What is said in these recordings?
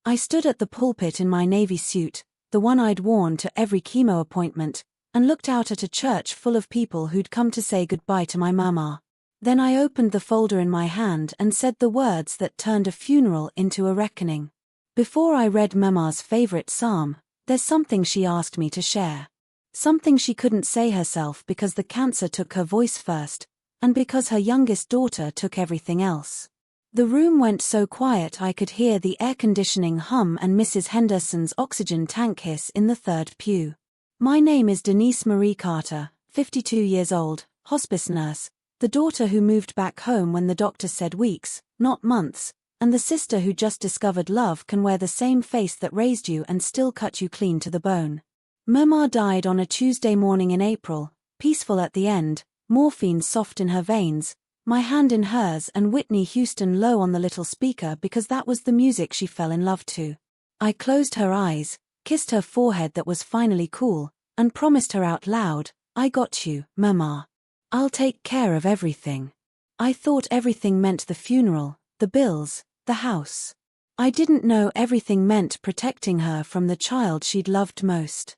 I stood at the pulpit in my navy suit, the one I'd worn to every chemo appointment, and looked out at a church full of people who'd come to say goodbye to my mama. Then I opened the folder in my hand and said the words that turned a funeral into a reckoning. Before I read Mama's favorite psalm, there's something she asked me to share. Something she couldn't say herself because the cancer took her voice first, and because her youngest daughter took everything else. The room went so quiet I could hear the air conditioning hum and Mrs. Henderson's oxygen tank hiss in the third pew. My name is Denise Marie Carter, 52 years old, hospice nurse, the daughter who moved back home when the doctor said weeks, not months, and the sister who just discovered love can wear the same face that raised you and still cut you clean to the bone. Mama died on a Tuesday morning in April, peaceful at the end, morphine soft in her veins, my hand in hers and Whitney Houston low on the little speaker because that was the music she fell in love to. I closed her eyes, kissed her forehead that was finally cool, and promised her out loud, I got you, Mama. I'll take care of everything. I thought everything meant the funeral, the bills, the house. I didn't know everything meant protecting her from the child she'd loved most.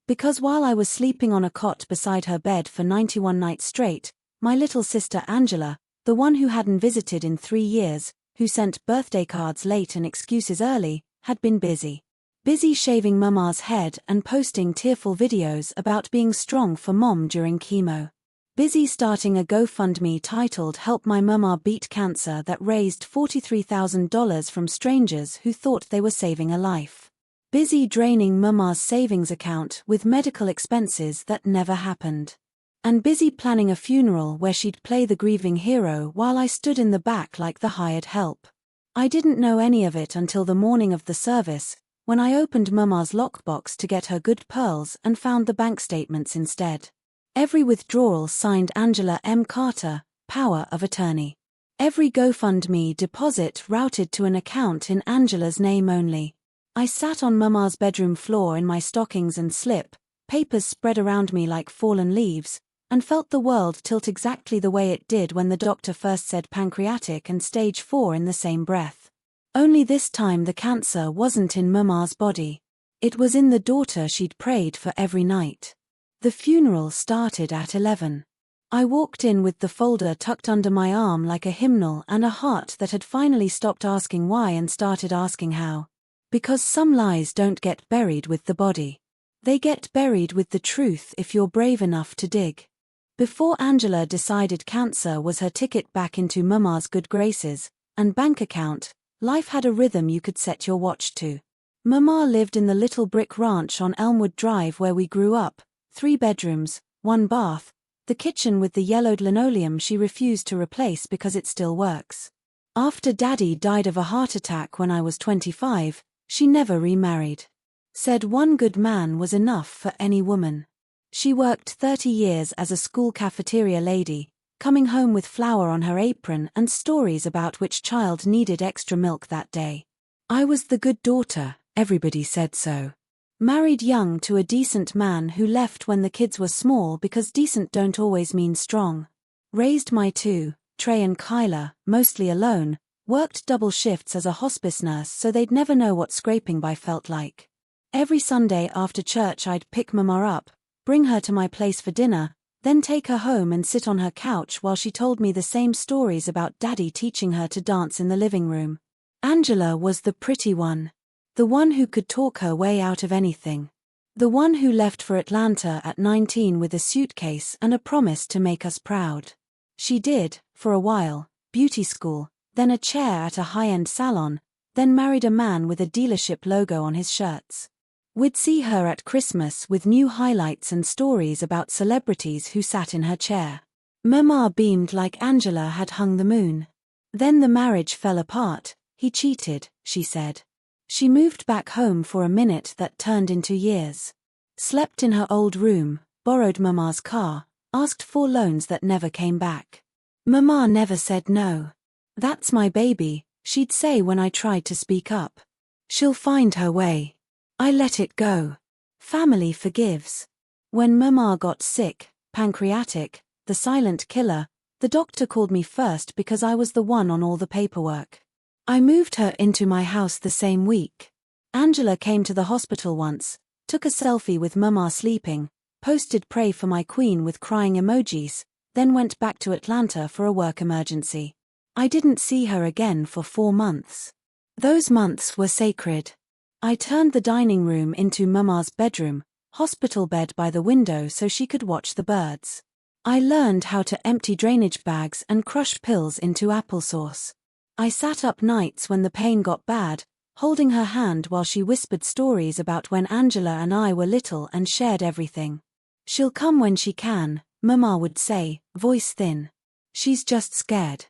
Because while I was sleeping on a cot beside her bed for 91 nights straight, my little sister Angela, the one who hadn't visited in 3 years, who sent birthday cards late and excuses early, had been busy. Busy shaving Mama's head and posting tearful videos about being strong for Mom during chemo. Busy starting a GoFundMe titled Help My Mama Beat Cancer that raised $43,000 from strangers who thought they were saving a life. Busy draining Mama's savings account with medical expenses that never happened. And busy planning a funeral where she'd play the grieving hero while I stood in the back like the hired help. I didn't know any of it until the morning of the service, when I opened Mama's lockbox to get her good pearls and found the bank statements instead. Every withdrawal signed Angela M. Carter, power of attorney. Every GoFundMe deposit routed to an account in Angela's name only. I sat on Mama's bedroom floor in my stockings and slip, papers spread around me like fallen leaves, and felt the world tilt exactly the way it did when the doctor first said pancreatic and stage 4 in the same breath. Only this time the cancer wasn't in Mama's body. It was in the daughter she'd prayed for every night. The funeral started at 11. I walked in with the folder tucked under my arm like a hymnal and a heart that had finally stopped asking why and started asking how. Because some lies don't get buried with the body. They get buried with the truth if you're brave enough to dig. Before Angela decided cancer was her ticket back into Mama's good graces and bank account, life had a rhythm you could set your watch to. Mama lived in the little brick ranch on Elmwood Drive where we grew up. 3 bedrooms, 1 bath, the kitchen with the yellowed linoleum she refused to replace because it still works. After Daddy died of a heart attack when I was 25, she never remarried. Said one good man was enough for any woman. She worked 30 years as a school cafeteria lady, coming home with flour on her apron and stories about which child needed extra milk that day. I was the good daughter, everybody said so. Married young to a decent man who left when the kids were small because decent don't always mean strong. Raised my 2, Trey and Kyla, mostly alone, worked double shifts as a hospice nurse so they'd never know what scraping by felt like. Every Sunday after church I'd pick Mama up, bring her to my place for dinner, then take her home and sit on her couch while she told me the same stories about Daddy teaching her to dance in the living room. Angela was the pretty one. The one who could talk her way out of anything. The one who left for Atlanta at 19 with a suitcase and a promise to make us proud. She did, for a while, beauty school, then a chair at a high-end salon, then married a man with a dealership logo on his shirts. We'd see her at Christmas with new highlights and stories about celebrities who sat in her chair. Mama beamed like Angela had hung the moon. Then the marriage fell apart. He cheated, she said. She moved back home for a minute that turned into years. Slept in her old room, borrowed Mama's car, asked for loans that never came back. Mama never said no. That's my baby, she'd say when I tried to speak up. She'll find her way. I let it go. Family forgives. When Mama got sick, pancreatic, the silent killer, the doctor called me first because I was the one on all the paperwork. I moved her into my house the same week. Angela came to the hospital once, took a selfie with Mama sleeping, posted "Pray for my queen" with crying emojis, then went back to Atlanta for a work emergency. I didn't see her again for 4 months. Those months were sacred. I turned the dining room into Mama's bedroom, hospital bed by the window so she could watch the birds. I learned how to empty drainage bags and crush pills into applesauce. I sat up nights when the pain got bad, holding her hand while she whispered stories about when Angela and I were little and shared everything. "She'll come when she can," Mama would say, voice thin. "She's just scared."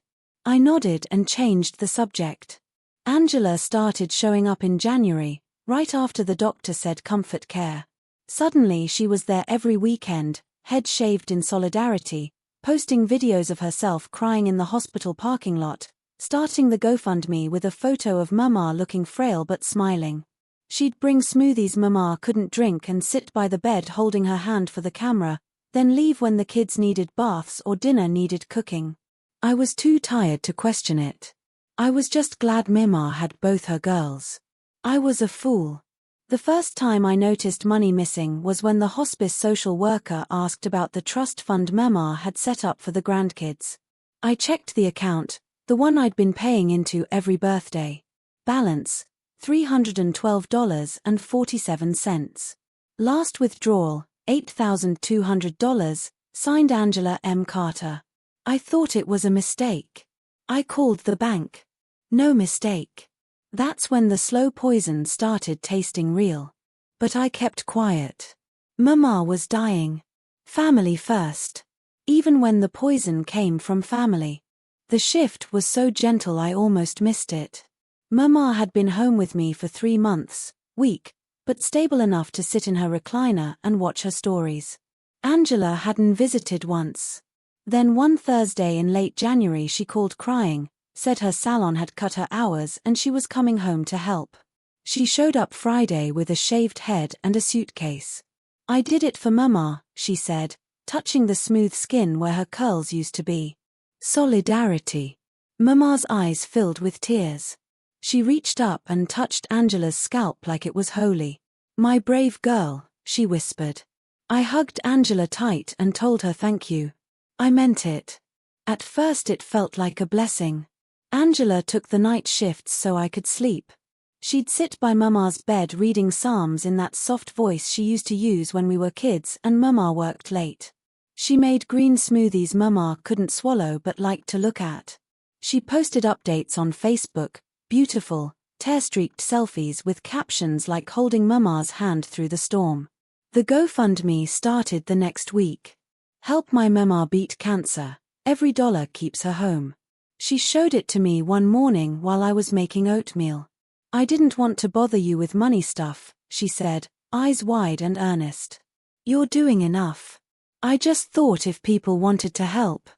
I nodded and changed the subject. Angela started showing up in January, right after the doctor said comfort care. Suddenly she was there every weekend, head shaved in solidarity, posting videos of herself crying in the hospital parking lot, starting the GoFundMe with a photo of Mama looking frail but smiling. She'd bring smoothies Mama couldn't drink and sit by the bed holding her hand for the camera, then leave when the kids needed baths or dinner needed cooking. I was too tired to question it. I was just glad Mama had both her girls. I was a fool. The first time I noticed money missing was when the hospice social worker asked about the trust fund Mama had set up for the grandkids. I checked the account, the one I'd been paying into every birthday. Balance, $312.47. Last withdrawal, $8,200, signed Angela M. Carter. I thought it was a mistake. I called the bank. No mistake. That's when the slow poison started tasting real. But I kept quiet. Mama was dying. Family first. Even when the poison came from family. The shift was so gentle I almost missed it. Mama had been home with me for 3 months, weak, but stable enough to sit in her recliner and watch her stories. Angela hadn't visited once. Then one Thursday in late January she called crying, said her salon had cut her hours and she was coming home to help. She showed up Friday with a shaved head and a suitcase. "I did it for Mama," she said, touching the smooth skin where her curls used to be. Solidarity. Mama's eyes filled with tears. She reached up and touched Angela's scalp like it was holy. "My brave girl," she whispered. I hugged Angela tight and told her thank you. I meant it. At first it felt like a blessing. Angela took the night shifts so I could sleep. She'd sit by Mama's bed reading Psalms in that soft voice she used to use when we were kids and Mama worked late. She made green smoothies Mama couldn't swallow but liked to look at. She posted updates on Facebook, beautiful, tear-streaked selfies with captions like holding Mama's hand through the storm. The GoFundMe started the next week. "Help my Mama beat cancer. Every dollar keeps her home." She showed it to me one morning while I was making oatmeal. "I didn't want to bother you with money stuff," she said, eyes wide and earnest. "You're doing enough. I just thought if people wanted to help."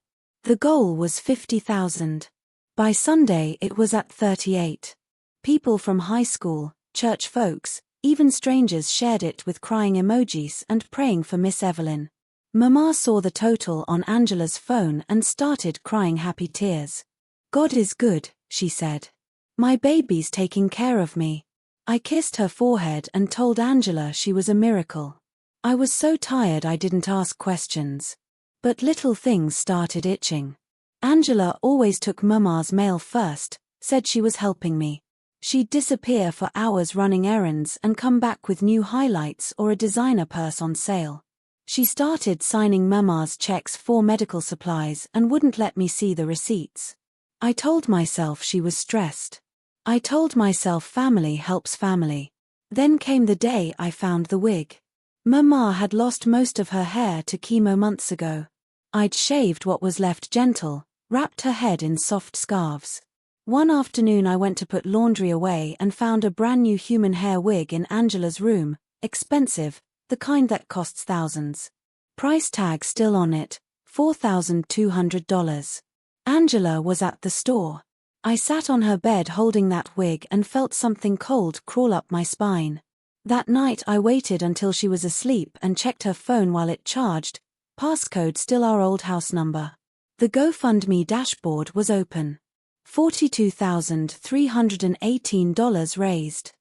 The goal was $50,000. By Sunday it was at 38. People from high school, church folks, even strangers shared it with crying emojis and praying for Miss Evelyn. Mama saw the total on Angela's phone and started crying happy tears. "God is good," she said. "My baby's taking care of me." I kissed her forehead and told Angela she was a miracle. I was so tired I didn't ask questions. But little things started itching. Angela always took Mama's mail first, said she was helping me. She'd disappear for hours running errands and come back with new highlights or a designer purse on sale. She started signing Mama's checks for medical supplies and wouldn't let me see the receipts. I told myself she was stressed. I told myself family helps family. Then came the day I found the wig. Mama had lost most of her hair to chemo months ago. I'd shaved what was left gentle, wrapped her head in soft scarves. One afternoon I went to put laundry away and found a brand new human hair wig in Angela's room, expensive, the kind that costs thousands. Price tag still on it, $4,200. Angela was at the store. I sat on her bed holding that wig and felt something cold crawl up my spine. That night I waited until she was asleep and checked her phone while it charged, passcode still our old house number. The GoFundMe dashboard was open. $42,318 raised.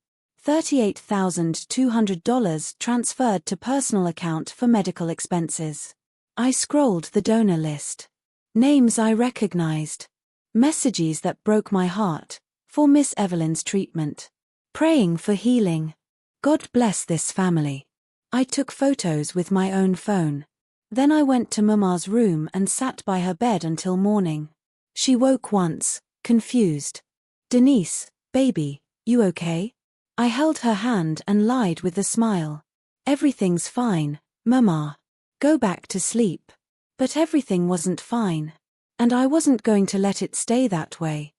$38,200 transferred to personal account for medical expenses. I scrolled the donor list. Names I recognized. Messages that broke my heart. For Miss Evelyn's treatment. Praying for healing. God bless this family. I took photos with my own phone. Then I went to Mama's room and sat by her bed until morning. She woke once, confused. Denise, baby, you okay? I held her hand and lied with a smile. Everything's fine, Mama. Go back to sleep. But everything wasn't fine. And I wasn't going to let it stay that way.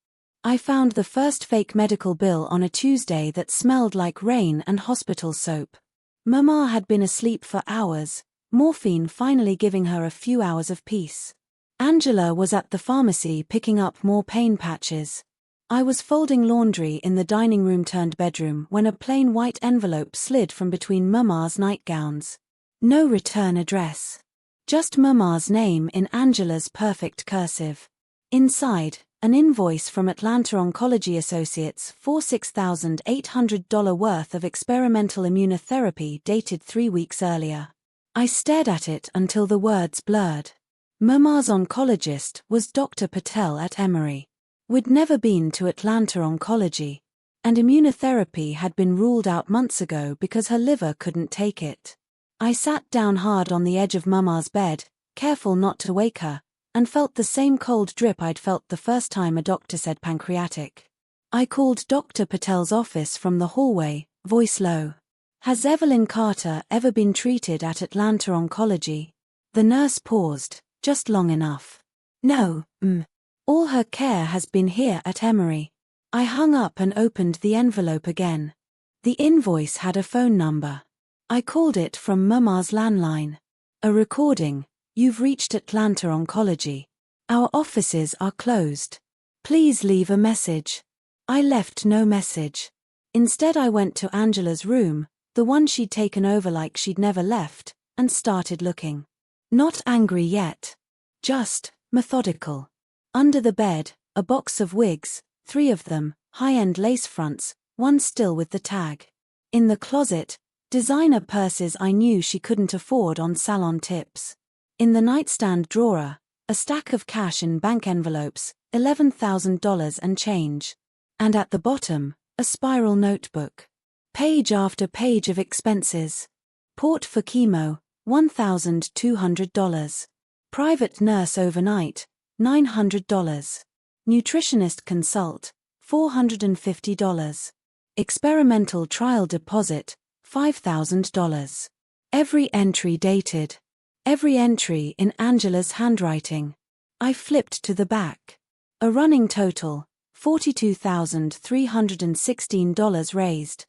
I found the first fake medical bill on a Tuesday that smelled like rain and hospital soap. Mama had been asleep for hours, morphine finally giving her a few hours of peace. Angela was at the pharmacy picking up more pain patches. I was folding laundry in the dining room turned bedroom when a plain white envelope slid from between Mama's nightgowns. No return address. Just Mama's name in Angela's perfect cursive. Inside, an invoice from Atlanta Oncology Associates for $6,800 worth of experimental immunotherapy dated 3 weeks earlier. I stared at it until the words blurred. Mama's oncologist was Dr. Patel at Emory. We'd never been to Atlanta Oncology. And immunotherapy had been ruled out months ago because her liver couldn't take it. I sat down hard on the edge of Mama's bed, careful not to wake her, and felt the same cold drip I'd felt the first time a doctor said pancreatic. I called Dr. Patel's office from the hallway, voice low. Has Evelyn Carter ever been treated at Atlanta Oncology? The nurse paused, just long enough. No, all her care has been here at Emory. I hung up and opened the envelope again. The invoice had a phone number. I called it from Mama's landline. A recording. You've reached Atlanta Oncology. Our offices are closed. Please leave a message. I left no message. Instead I went to Angela's room, the one she'd taken over like she'd never left, and started looking. Not angry yet. Just methodical. Under the bed, a box of wigs, 3 of them, high-end lace fronts, one still with the tag. In the closet, designer purses I knew she couldn't afford on salon tips. In the nightstand drawer, a stack of cash in bank envelopes, $11,000 and change. And at the bottom, a spiral notebook. Page after page of expenses. Port for chemo, $1,200. Private nurse overnight, $900. Nutritionist consult, $450. Experimental trial deposit, $5,000. Every entry dated. Every entry in Angela's handwriting. I flipped to the back. A running total, $42,316 raised.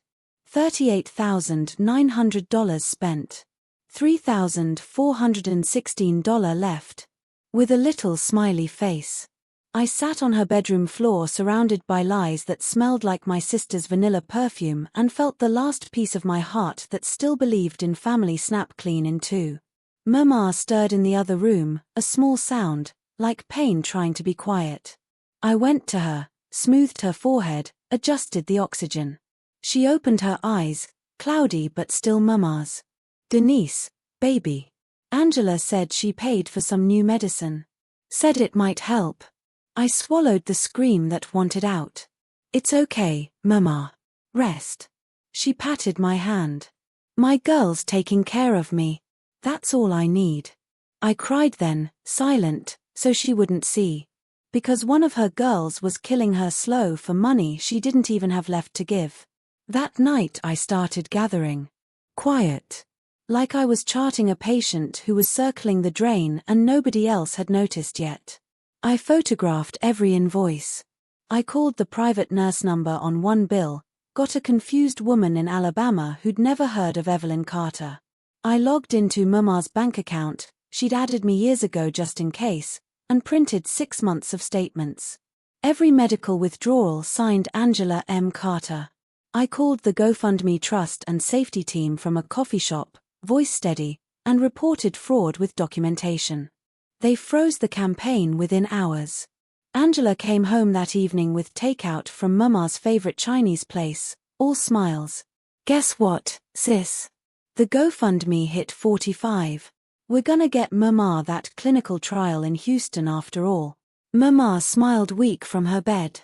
$38,900 spent. $3,416 left. With a little smiley face. I sat on her bedroom floor surrounded by lies that smelled like my sister's vanilla perfume and felt the last piece of my heart that still believed in family snap clean in two. Mama stirred in the other room, a small sound, like pain trying to be quiet. I went to her, smoothed her forehead, adjusted the oxygen. She opened her eyes, cloudy but still Mama's. Denise, baby. Angela said she paid for some new medicine. Said it might help. I swallowed the scream that wanted out. It's okay, Mama. Rest. She patted my hand. My girl's taking care of me. That's all I need. I cried then, silent, so she wouldn't see. Because one of her girls was killing her slow for money she didn't even have left to give. That night I started gathering. Quiet. Like I was charting a patient who was circling the drain and nobody else had noticed yet. I photographed every invoice. I called the private nurse number on one bill, got a confused woman in Alabama who'd never heard of Evelyn Carter. I logged into Mama's bank account, she'd added me years ago just in case, and printed 6 months of statements. Every medical withdrawal signed Angela M. Carter. I called the GoFundMe trust and safety team from a coffee shop, voice steady, and reported fraud with documentation. They froze the campaign within hours. Angela came home that evening with takeout from Mama's favorite Chinese place, All smiles. Guess what, sis? The GoFundMe hit 45. We're gonna get Mama that clinical trial in Houston after all. Mama smiled weak from her bed.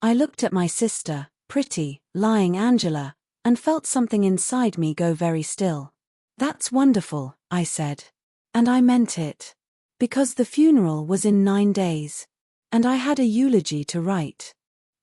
I looked at my sister, pretty, lying Angela, and felt something inside me go very still. That's wonderful, I said. And I meant it. Because the funeral was in 9 days. And I had a eulogy to write.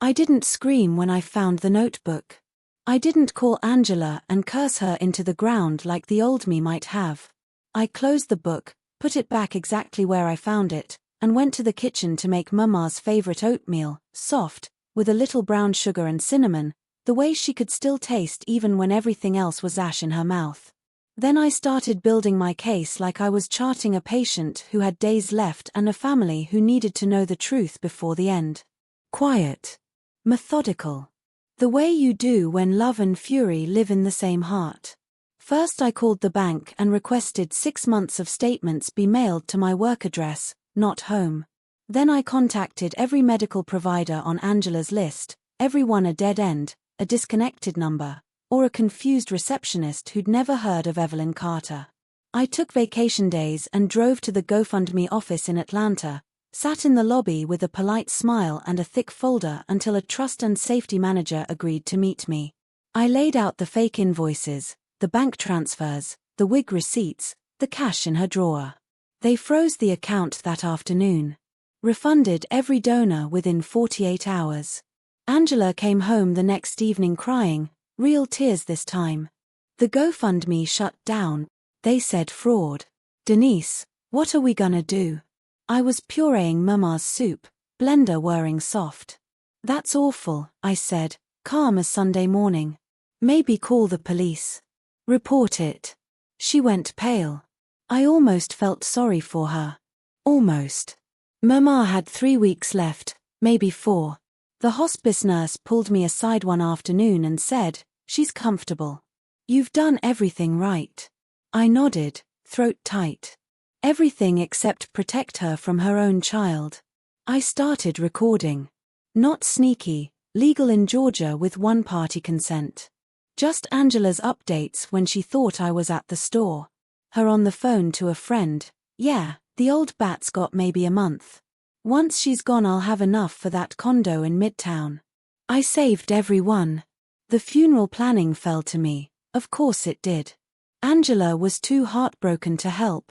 I didn't scream when I found the notebook. I didn't call Angela and curse her into the ground like the old me might have. I closed the book, put it back exactly where I found it, and went to the kitchen to make Mama's favorite oatmeal, soft, with a little brown sugar and cinnamon, the way she could still taste even when everything else was ash in her mouth. Then I started building my case like I was charting a patient who had days left and a family who needed to know the truth before the end. Quiet. Methodical. The way you do when love and fury live in the same heart. First I called the bank and requested 6 months of statements be mailed to my work address, not home. Then I contacted every medical provider on Angela's list, every one a dead end, a disconnected number, or a confused receptionist who'd never heard of Evelyn Carter. I took vacation days and drove to the GoFundMe office in Atlanta, sat in the lobby with a polite smile and a thick folder until a trust and safety manager agreed to meet me. I laid out the fake invoices, the bank transfers, the wig receipts, the cash in her drawer. They froze the account that afternoon. Refunded every donor within 48 hours. Angela came home the next evening crying, real tears this time. The GoFundMe shut down. They said fraud. Denise, what are we gonna do? I was pureeing Mama's soup, blender whirring soft. That's awful, I said, calm as Sunday morning. Maybe call the police. Report it. She went pale. I almost felt sorry for her. Almost. Mama had 3 weeks left, maybe 4. The hospice nurse pulled me aside one afternoon and said, she's comfortable. You've done everything right. I nodded, throat tight. Everything except protect her from her own child. I started recording. Not sneaky, legal in Georgia with one-party consent. Just Angela's updates when she thought I was at the store. Her on the phone to a friend. Yeah, the old bat's got maybe a month. Once she's gone I'll have enough for that condo in Midtown. I saved every one. The funeral planning fell to me, of course it did. Angela was too heartbroken to help.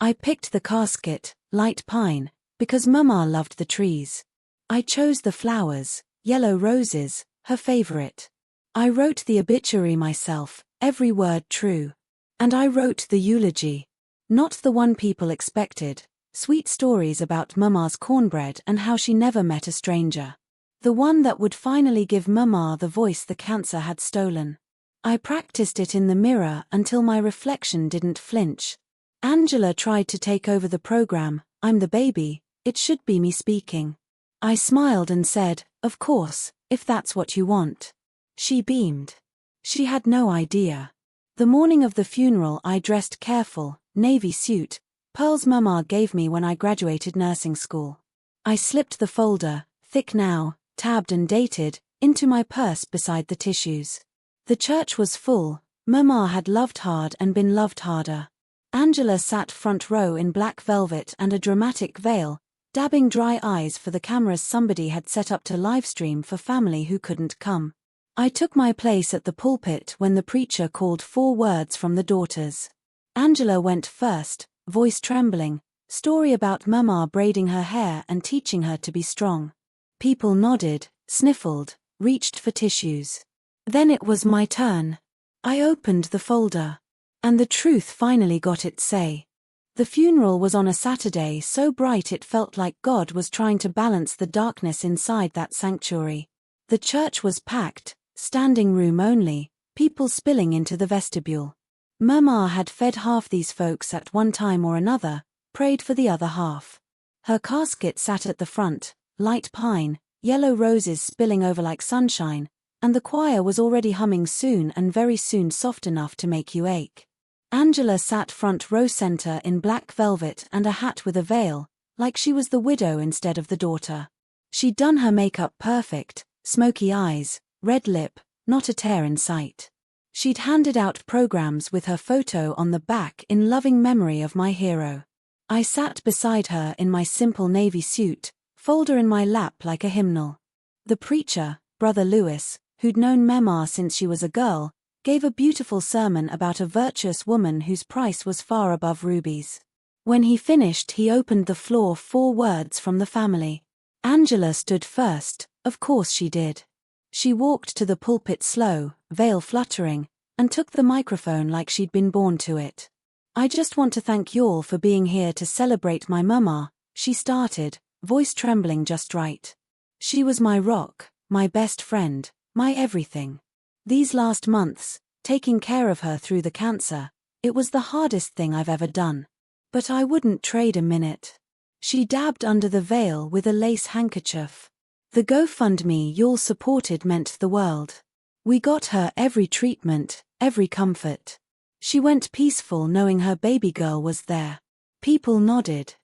I picked the casket, light pine, because Mama loved the trees. I chose the flowers, yellow roses, her favorite. I wrote the obituary myself, every word true. And I wrote the eulogy. Not the one people expected, sweet stories about Mama's cornbread and how she never met a stranger. The one that would finally give Mama the voice the cancer had stolen. I practiced it in the mirror until my reflection didn't flinch. Angela tried to take over the program. I'm the baby, it should be me speaking. I smiled and said, of course, if that's what you want. She beamed. She had no idea. The morning of the funeral I dressed careful, navy suit, pearls Mama gave me when I graduated nursing school. I slipped the folder, thick now, tabbed and dated, into my purse beside the tissues. The church was full. Mama had loved hard and been loved harder. Angela sat front row in black velvet and a dramatic veil, dabbing dry eyes for the cameras somebody had set up to livestream for family who couldn't come. I took my place at the pulpit when the preacher called 4 words from the daughters. Angela went first, voice trembling, story about Mama braiding her hair and teaching her to be strong. People nodded, sniffled, reached for tissues. Then it was my turn. I opened the folder. And the truth finally got its say. The funeral was on a Saturday so bright it felt like God was trying to balance the darkness inside that sanctuary. The church was packed, standing room only, people spilling into the vestibule. Mama had fed half these folks at one time or another, prayed for the other half. Her casket sat at the front, light pine, yellow roses spilling over like sunshine, and the choir was already humming soon and very soon soft enough to make you ache. Angela sat front row center in black velvet and a hat with a veil, like she was the widow instead of the daughter. She'd done her makeup perfect, smoky eyes, red lip, not a tear in sight. She'd handed out programs with her photo on the back in loving memory of my hero. I sat beside her in my simple navy suit, folder in my lap like a hymnal. The preacher, Brother Lewis, who'd known Mema since she was a girl, gave a beautiful sermon about a virtuous woman whose price was far above rubies. When he finished, he opened the floor 4 words from the family. Angela stood first, of course she did. She walked to the pulpit slow, veil fluttering, and took the microphone like she'd been born to it. I just want to thank y'all for being here to celebrate my mama, she started, voice trembling just right. She was my rock, my best friend, my everything. These last months, taking care of her through the cancer, it was the hardest thing I've ever done. But I wouldn't trade a minute. She dabbed under the veil with a lace handkerchief. The GoFundMe y'all supported meant the world. We got her every treatment, every comfort. She went peaceful knowing her baby girl was there. People nodded.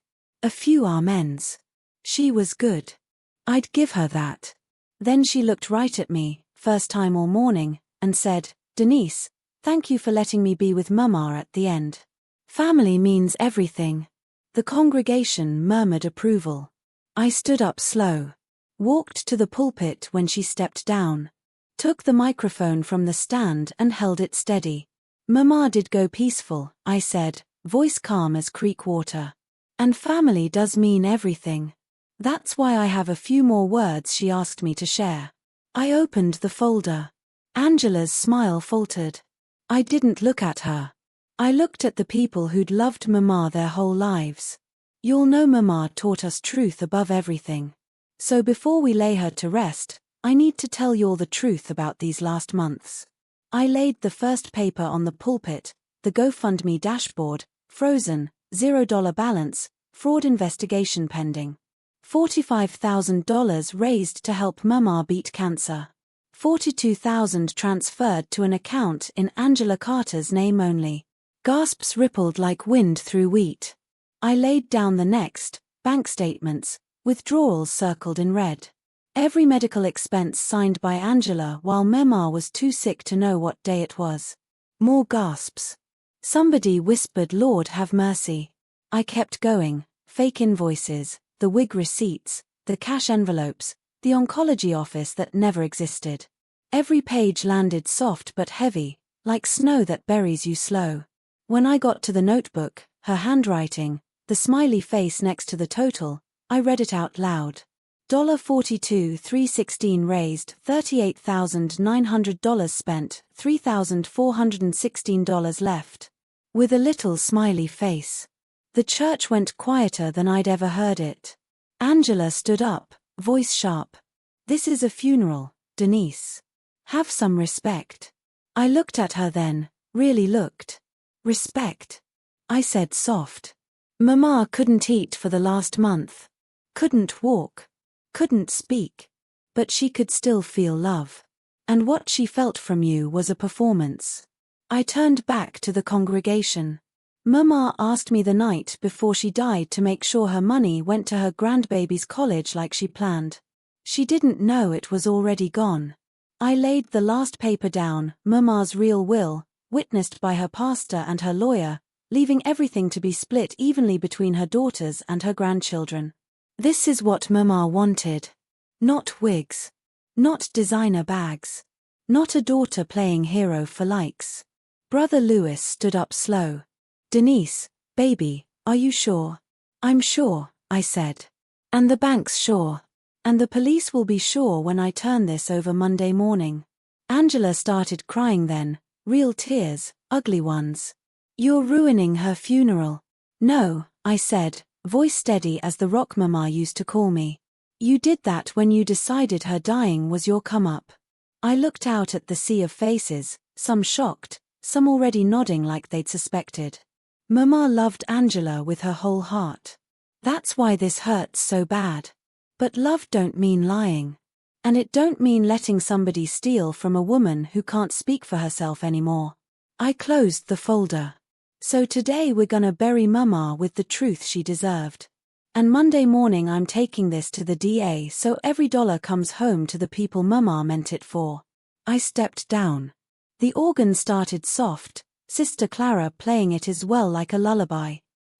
A few amens. She was good. I'd give her that. Then she looked right at me, first time all morning, and said, "Denise, thank you for letting me be with Mama at the end. Family means everything." The congregation murmured approval. I stood up slow. Walked to the pulpit when she stepped down. Took the microphone from the stand and held it steady. "Mama did go peaceful," I said, voice calm as creek water. "And family does mean everything. That's why I have a few more words she asked me to share." I opened the folder. Angela's smile faltered. I didn't look at her. I looked at the people who'd loved Mama their whole lives. You'll know Mama taught us truth above everything. So before we lay her to rest, I need to tell y'all the truth about these last months. I laid the first paper on the pulpit, the GoFundMe dashboard, frozen, $0 balance, fraud investigation pending. $45,000 raised to help Mama beat cancer. $42,000 transferred to an account in Angela Carter's name only. Gasps rippled like wind through wheat. I laid down the next, bank statements, withdrawals circled in red. Every medical expense signed by Angela while Mema was too sick to know what day it was. More gasps. Somebody whispered, "Lord have mercy." I kept going, fake invoices, the wig receipts, the cash envelopes, the oncology office that never existed. Every page landed soft but heavy, like snow that buries you slow. When I got to the notebook, her handwriting, the smiley face next to the total, I read it out loud. $42,316 raised, $38,900 spent, $3,416 left. With a little smiley face. The church went quieter than I'd ever heard it. Angela stood up, voice sharp. "This is a funeral, Denise. Have some respect." I looked at her then, really looked. "Respect?" I said soft. "Mama couldn't eat for the last month. Couldn't walk. Couldn't speak. But she could still feel love. And what she felt from you was a performance." I turned back to the congregation. Mama asked me the night before she died to make sure her money went to her grandbaby's college like she planned. She didn't know it was already gone. I laid the last paper down, Mama's real will, witnessed by her pastor and her lawyer, leaving everything to be split evenly between her daughters and her grandchildren. This is what Mama wanted. Not wigs. Not designer bags. Not a daughter playing hero for likes. Brother Lewis stood up slow. "Denise, baby, are you sure?" "I'm sure," I said. "And the bank's sure. And the police will be sure when I turn this over Monday morning." Angela started crying then, real tears, ugly ones. "You're ruining her funeral." "No," I said, voice steady as the rock Mama used to call me. "You did that when you decided her dying was your come-up." I looked out at the sea of faces, some shocked, some already nodding like they'd suspected. Mama loved Angela with her whole heart. That's why this hurts so bad. But love don't mean lying. And it don't mean letting somebody steal from a woman who can't speak for herself anymore. I closed the folder. So today we're gonna bury Mama with the truth she deserved. And Monday morning I'm taking this to the DA so every dollar comes home to the people Mama meant it for. I stepped down. The organ started soft, Sister Clara playing it as well like a lullaby.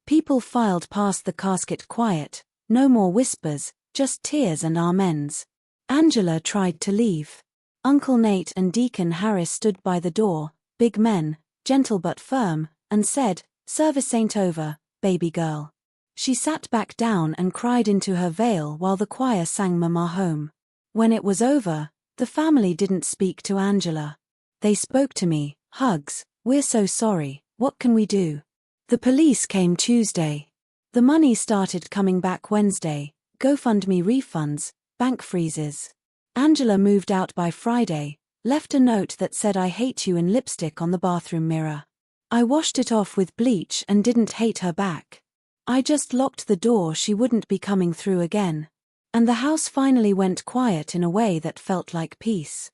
People filed past the casket quiet, no more whispers, just tears and amens. Angela tried to leave. Uncle Nate and Deacon Harris stood by the door, big men, gentle but firm, and said, "Service ain't over, baby girl." She sat back down and cried into her veil while the choir sang Mama Home. When it was over, the family didn't speak to Angela. They spoke to me, hugs, "We're so sorry, what can we do?" The police came Tuesday. The money started coming back Wednesday, GoFundMe refunds, bank freezes. Angela moved out by Friday, left a note that said "I hate you" in lipstick on the bathroom mirror. I washed it off with bleach and didn't hate her back. I just locked the door, she wouldn't be coming through again. And the house finally went quiet in a way that felt like peace.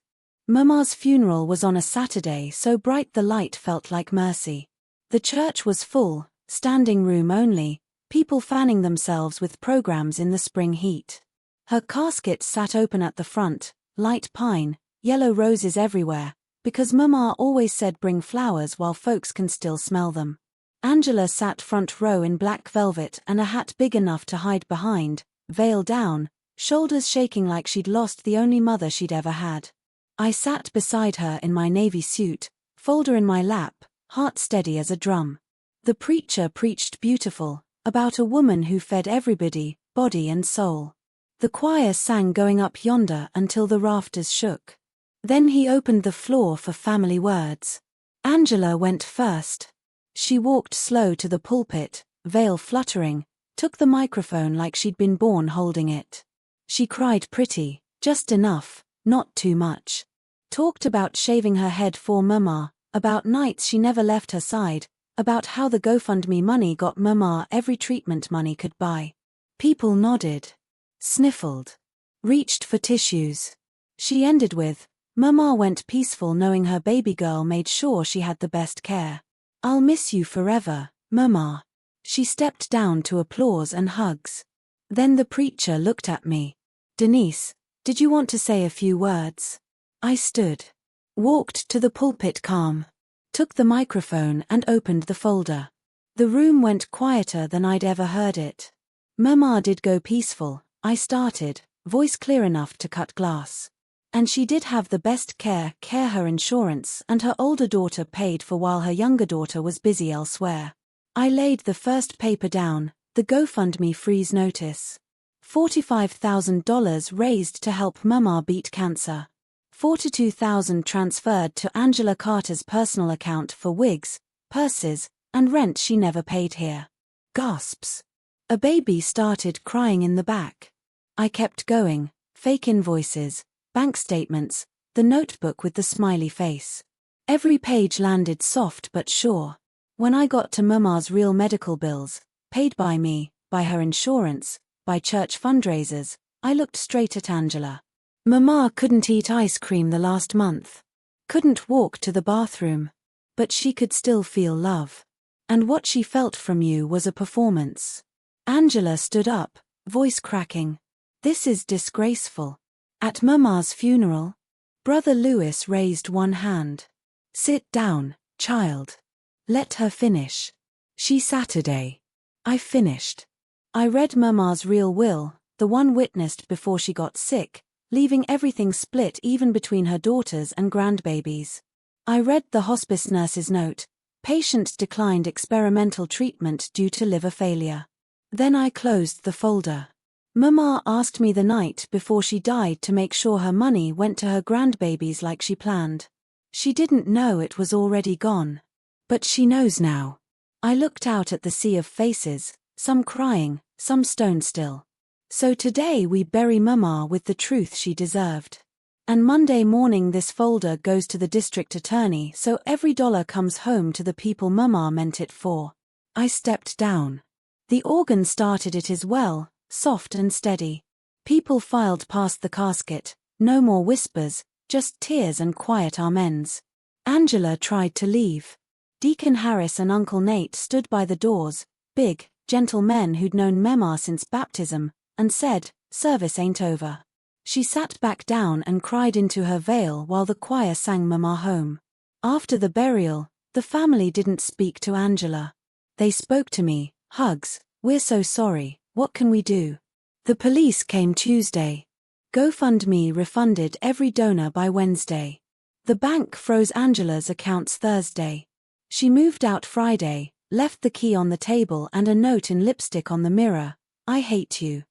Mama's funeral was on a Saturday, so bright the light felt like mercy. The church was full, standing room only, people fanning themselves with programs in the spring heat. Her casket sat open at the front, light pine, yellow roses everywhere, because Mama always said bring flowers while folks can still smell them. Angela sat front row in black velvet and a hat big enough to hide behind, veil down, shoulders shaking like she'd lost the only mother she'd ever had. I sat beside her in my navy suit, folder in my lap, heart steady as a drum. The preacher preached beautiful, about a woman who fed everybody, body and soul. The choir sang Going Up Yonder until the rafters shook. Then he opened the floor for family words. Angela went first. She walked slow to the pulpit, veil fluttering, took the microphone like she'd been born holding it. She cried pretty, just enough, not too much. Talked about shaving her head for Mama, about nights she never left her side, about how the GoFundMe money got Mama every treatment money could buy. People nodded, sniffled, reached for tissues. She ended with, "Mama went peaceful knowing her baby girl made sure she had the best care. I'll miss you forever, Mama." She stepped down to applause and hugs. Then the preacher looked at me. "Denise, did you want to say a few words?" I stood. Walked to the pulpit calm. Took the microphone and opened the folder. The room went quieter than I'd ever heard it. "Mama did go peaceful," I started, voice clear enough to cut glass. "And she did have the best care her insurance and her older daughter paid for while her younger daughter was busy elsewhere." I laid the first paper down, the GoFundMe freeze notice. $45,000 raised to help Mama beat cancer. $42,000 transferred to Angela Carter's personal account for wigs, purses, and rent she never paid here. Gasps. A baby started crying in the back. I kept going, fake invoices, bank statements, the notebook with the smiley face. Every page landed soft but sure. When I got to Mama's real medical bills, paid by me, by her insurance, by church fundraisers, I looked straight at Angela. Mama couldn't eat ice cream the last month. Couldn't walk to the bathroom. But she could still feel love. And what she felt from you was a performance. Angela stood up, voice cracking. "This is disgraceful." At Mama's funeral, Brother Lewis raised one hand. "Sit down, child. Let her finish." She Saturday. I finished. I read Mama's real will, the one witnessed before she got sick, leaving everything split even between her daughters and grandbabies. I read the hospice nurse's note, patient declined experimental treatment due to liver failure. Then I closed the folder. Mama asked me the night before she died to make sure her money went to her grandbabies like she planned. She didn't know it was already gone. But she knows now. I looked out at the sea of faces, some crying, some stone still. So today we bury Mama with the truth she deserved. And Monday morning this folder goes to the district attorney so every dollar comes home to the people Mama meant it for. I stepped down. The organ started it as well, soft and steady. People filed past the casket, no more whispers, just tears and quiet amens. Angela tried to leave. Deacon Harris and Uncle Nate stood by the doors, big, gentle men who'd known Mama since baptism, and said, "Service ain't over." She sat back down and cried into her veil while the choir sang Mama Home. After the burial, the family didn't speak to Angela. They spoke to me. Hugs, we're so sorry, what can we do? The police came Tuesday. GoFundMe refunded every donor by Wednesday. The bank froze Angela's accounts Thursday. She moved out Friday, left the key on the table and a note in lipstick on the mirror. I hate you.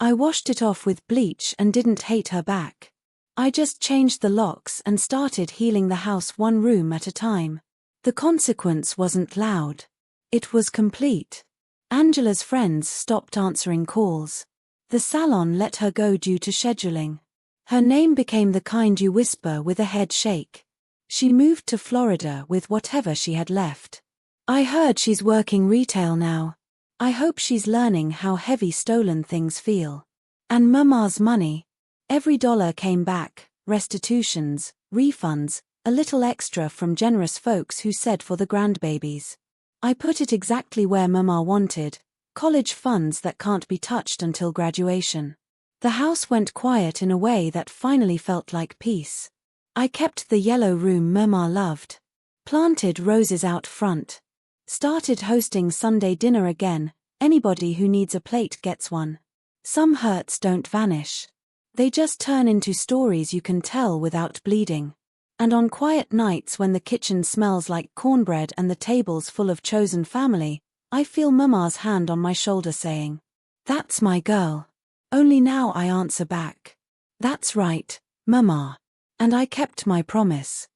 I washed it off with bleach and didn't hate her back. I just changed the locks and started healing the house one room at a time. The consequence wasn't loud. It was complete. Angela's friends stopped answering calls. The salon let her go due to scheduling. Her name became the kind you whisper with a head shake. She moved to Florida with whatever she had left. I heard she's working retail now. I hope she's learning how heavy stolen things feel. And Mama's money. Every dollar came back, restitutions, refunds, a little extra from generous folks who said for the grandbabies. I put it exactly where Mama wanted, college funds that can't be touched until graduation. The house went quiet in a way that finally felt like peace. I kept the yellow room Mama loved. Planted roses out front. Started hosting Sunday dinner again, anybody who needs a plate gets one. Some hurts don't vanish. They just turn into stories you can tell without bleeding. And on quiet nights when the kitchen smells like cornbread and the table's full of chosen family, I feel Mama's hand on my shoulder saying, "That's my girl." Only now I answer back, "That's right, Mama." And I kept my promise.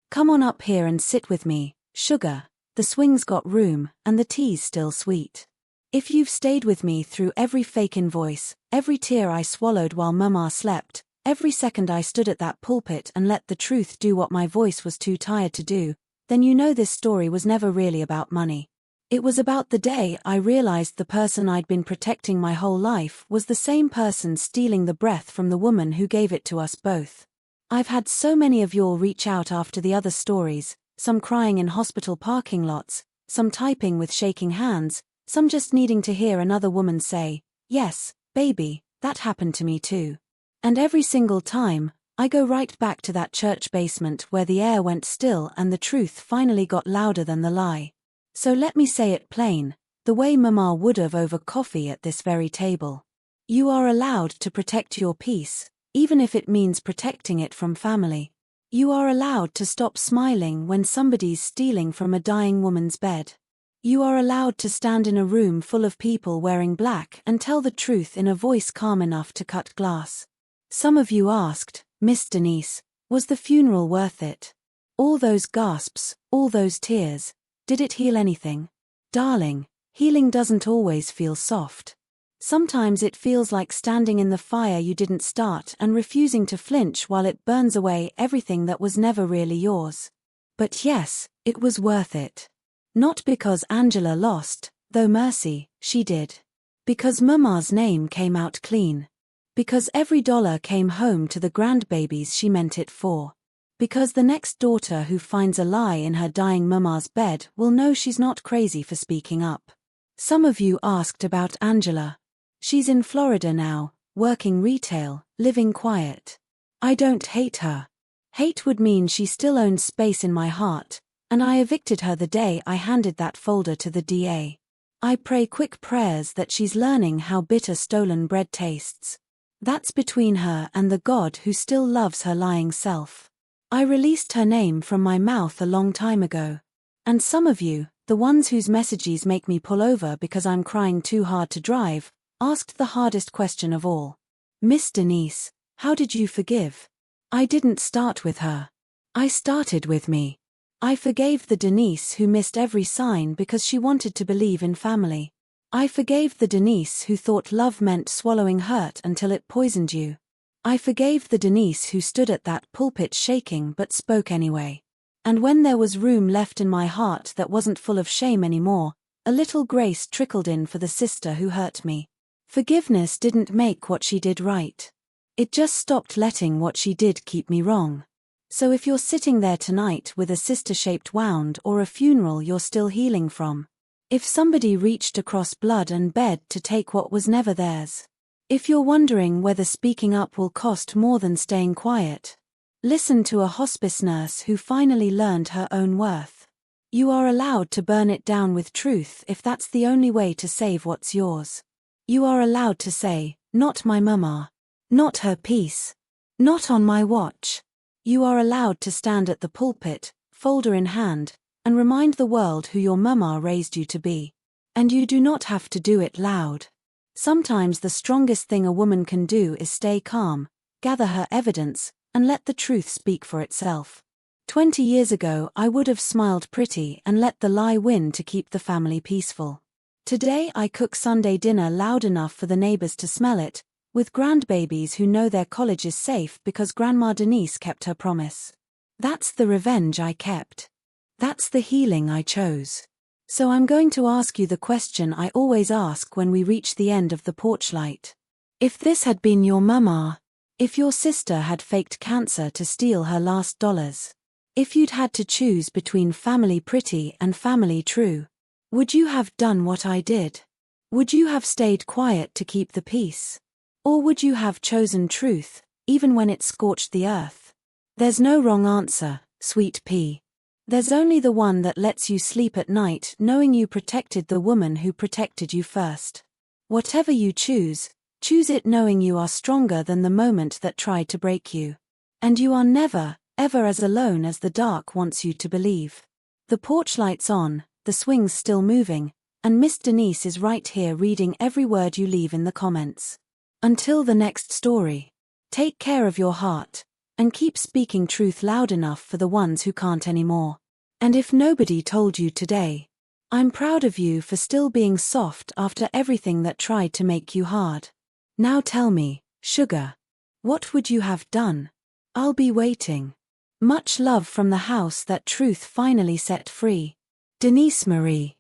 Come on up here and sit with me, sugar. The swing's got room, and the tea's still sweet. If you've stayed with me through every fake invoice, every tear I swallowed while Mama slept, every second I stood at that pulpit and let the truth do what my voice was too tired to do, then you know this story was never really about money. It was about the day I realized the person I'd been protecting my whole life was the same person stealing the breath from the woman who gave it to us both. I've had so many of y'all reach out after the other stories, some crying in hospital parking lots, some typing with shaking hands, some just needing to hear another woman say, "Yes, baby, that happened to me too." And every single time, I go right back to that church basement where the air went still and the truth finally got louder than the lie. So let me say it plain, the way Mama would've over coffee at this very table. You are allowed to protect your peace, even if it means protecting it from family. You are allowed to stop smiling when somebody's stealing from a dying woman's bed. You are allowed to stand in a room full of people wearing black and tell the truth in a voice calm enough to cut glass. Some of you asked, "Miss Denise, was the funeral worth it? All those gasps, all those tears, did it heal anything?" Darling, healing doesn't always feel soft. Sometimes it feels like standing in the fire you didn't start and refusing to flinch while it burns away everything that was never really yours. But yes, it was worth it. Not because Angela lost, though mercy, she did. Because Mama's name came out clean. Because every dollar came home to the grandbabies she meant it for. Because the next daughter who finds a lie in her dying Mama's bed will know she's not crazy for speaking up. Some of you asked about Angela. She's in Florida now, working retail, living quiet. I don't hate her. Hate would mean she still owns space in my heart, and I evicted her the day I handed that folder to the DA. I pray quick prayers that she's learning how bitter stolen bread tastes. That's between her and the God who still loves her lying self. I released her name from my mouth a long time ago. And some of you, the ones whose messages make me pull over because I'm crying too hard to drive, asked the hardest question of all. "Miss Denise, how did you forgive?" I didn't start with her. I started with me. I forgave the Denise who missed every sign because she wanted to believe in family. I forgave the Denise who thought love meant swallowing hurt until it poisoned you. I forgave the Denise who stood at that pulpit shaking but spoke anyway. And when there was room left in my heart that wasn't full of shame anymore, a little grace trickled in for the sister who hurt me. Forgiveness didn't make what she did right. It just stopped letting what she did keep me wrong. So if you're sitting there tonight with a sister-shaped wound or a funeral you're still healing from, if somebody reached across blood and bed to take what was never theirs, If you're wondering whether speaking up will cost more than staying quiet, listen to a hospice nurse who finally learned her own worth. You are allowed to burn it down with truth if that's the only way to save what's yours. You are allowed to say, "Not my mama. Not her peace. Not on my watch." You are allowed to stand at the pulpit, folder in hand, and remind the world who your mama raised you to be. And you do not have to do it loud. Sometimes the strongest thing a woman can do is stay calm, gather her evidence, and let the truth speak for itself. 20 years ago I would have smiled pretty and let the lie win to keep the family peaceful. Today I cook Sunday dinner loud enough for the neighbors to smell it, with grandbabies who know their college is safe because Grandma Denise kept her promise. That's the revenge I kept. That's the healing I chose. So I'm going to ask you the question I always ask when we reach the end of the porch light. If this had been your mama, if your sister had faked cancer to steal her last dollars, if you'd had to choose between family pretty and family true, would you have done what I did? Would you have stayed quiet to keep the peace? Or would you have chosen truth, even when it scorched the earth? There's no wrong answer, sweet pea. There's only the one that lets you sleep at night knowing you protected the woman who protected you first. Whatever you choose it knowing you are stronger than the moment that tried to break you. And you are never, ever as alone as the dark wants you to believe. The porch light's on, the swing's still moving, and Miss Denise is right here reading every word you leave in the comments. Until the next story, take care of your heart, and keep speaking truth loud enough for the ones who can't anymore. And if nobody told you today, I'm proud of you for still being soft after everything that tried to make you hard. Now tell me, sugar, what would you have done? I'll be waiting. Much love from the house that truth finally set free. Denise Marie.